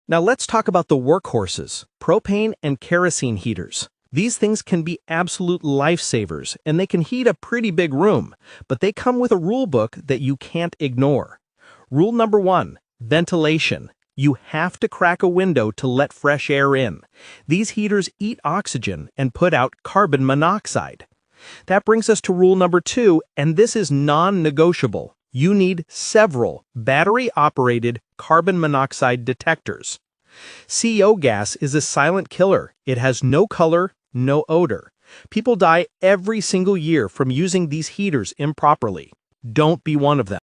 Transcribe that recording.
Now let's talk about the workhorses, propane and kerosene heaters. These things can be absolute lifesavers, and they can heat a pretty big room, but they come with a rule book that you can't ignore. Rule number 1, ventilation. You have to crack a window to let fresh air in. These heaters eat oxygen and put out carbon monoxide. That brings us to rule number 2, and this is non-negotiable. You need several battery-operated carbon monoxide detectors. CO gas is a silent killer. It has no color, no odor. People die every single year from using these heaters improperly. Don't be one of them.